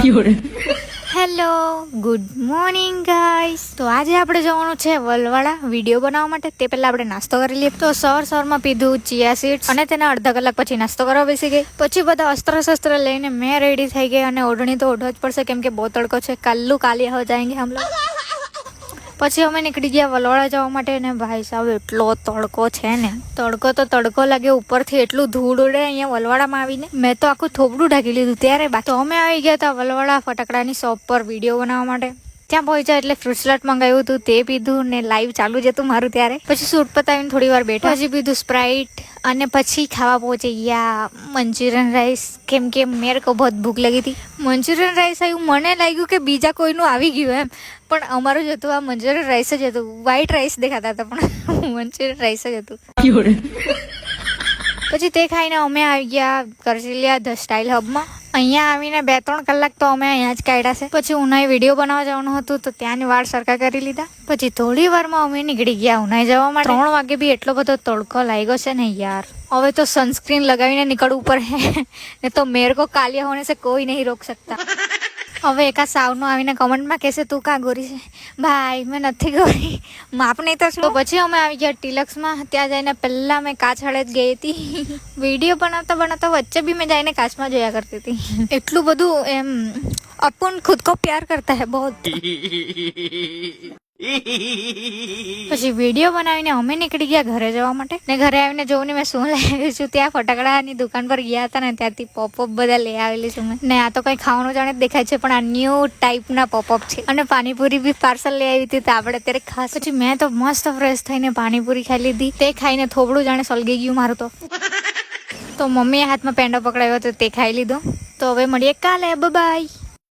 Hello good morning guys. તો આજે આપણે જવાનું છે વલવાડા વિડીયો બનાવવા માટે. તે પહેલા આપણે નાસ્તો કરી લઈએ. તો સવારમાં પીધું ચિયા સીડ્સ અને તેના અડધા કલાક પછી નાસ્તો કરવા બેસી ગઈ. પછી બધા અસ્ત્ર શસ્ત્ર લઈને મેં રેડી થઈ ગઈ અને ઓઢણી તો ઓઢવા જ પડશે કેમ કે બહુ તડકો છે. કાલે હો જાયંગે હમ લોગ. પછી અમે નીકળી ગયા વલવાડા જવા માટે ને ભાઈ સાહેબ એટલો તડકો છે ને, તડકો લાગે, ઉપરથી એટલું ધૂળ ઉડે અહીંયા વલવાડામાં આવીને. મેં તો આખું થોબડું ઢાંકી લીધું ત્યારે. તો અમે આવી ગયા હતા વલવાડા ફટાકડાની શોપ પર વિડીયો બનાવવા માટે. ત્યાં પહોંચ્યા એટલે ફ્રૂટ સલાડ મંગાવ્યું હતું, તે પીધું ને લાઈવ ચાલુ જ હતું મારું ત્યારે. પછી શૂટ પતાવીને થોડી વાર બેઠા, પછી પીધું સ્પ્રાઇટ અને પછી ખાવા પહોંચી ગયા મંચુરિયન રાઈસ. કેમ કે મેરે કો બહુ ભૂખ લગી હતી. મંચુરિયન રાઈસ આવ્યું, મને લાગ્યું કે બીજા કોઈનું આવી ગયું એમ, પણ અમારું જ હતું. આ મંચુરિયન રાઈસ જ હતું. વ્હાઈટ રાઈસ દેખાતા હતા પણ મંચુરિયન રાઈસ જ હતું. પછી તે ખાઈને અમે આવી ગયા કરચીલિયા ધ સ્ટાઇલ હબમાં. અહીંયા આવીને 2-3 કલાક તો અમે અહીંયા જ કાઢ્યા છે. પછી ઉનાઈ વિડીયો બનાવવા જવાનું હતું તો ત્યાંની વાળ સરખા કરી લીધા. પછી થોડી વારમાં અમે નીકળી ગયા ઉનાઈ જવા માટે. 3 વાગે બી એટલો બધો તડકો લાગ્યો છે ને યાર. હવે તો સનસ્ક્રીન લગાવીને નીકળવું પડે ને તો મેરે કો કાલિયા હોને સે કોઈ નહીં રોક सकता. હવે એકા સાવનું આવીને કમેન્ટમાં કહેશે તું કાં ગોરી છે. ભાઈ મેં નથી ગોરી, માપ નહીં તો શું. પછી અમે આવી ગયા ટિલક્સમાં. ત્યાં જઈને પહેલાં મેં કાચ હળે જ ગઈ હતી. વિડીયો બનાવતા વચ્ચે બી મેં જઈને કાચમાં જોયા કરતી હતી. એટલું બધું એમ અપન ખુદ કો પ્યાર કરતા હે બહુ. પછી વિડીયો બનાવીને અમે નીકળી ગયા ઘરે જવા માટે. ને ઘરે આવીને જોઉં ને મેં શું લાવી છું. ત્યાં ફટાકડાની દુકાન પર ગયા હતા ને ત્યાંથી પોપઅપ બધા લઈ આવેલી છું મેં. ને આ તો કંઈ ખાવાનું જાણે જ દેખાય છે પણ આ ન્યૂ ટાઈપના પોપઅપ છે. અને પાણીપુરી બી પાર્સલ લઈ આવી હતી તો આપણે અત્યારે ખાસ. પછી મેં તો મસ્ત ફ્રેશ થઈને પાણીપુરી ખાઈ લીધી. તે ખાઈને થોબડું જાણે સળગી ગયું મારું તો મમ્મીએ હાથમાં પેંડો પકડાયો હતો તે ખાઈ લીધો. તો હવે મળીએ કાલે, બાય.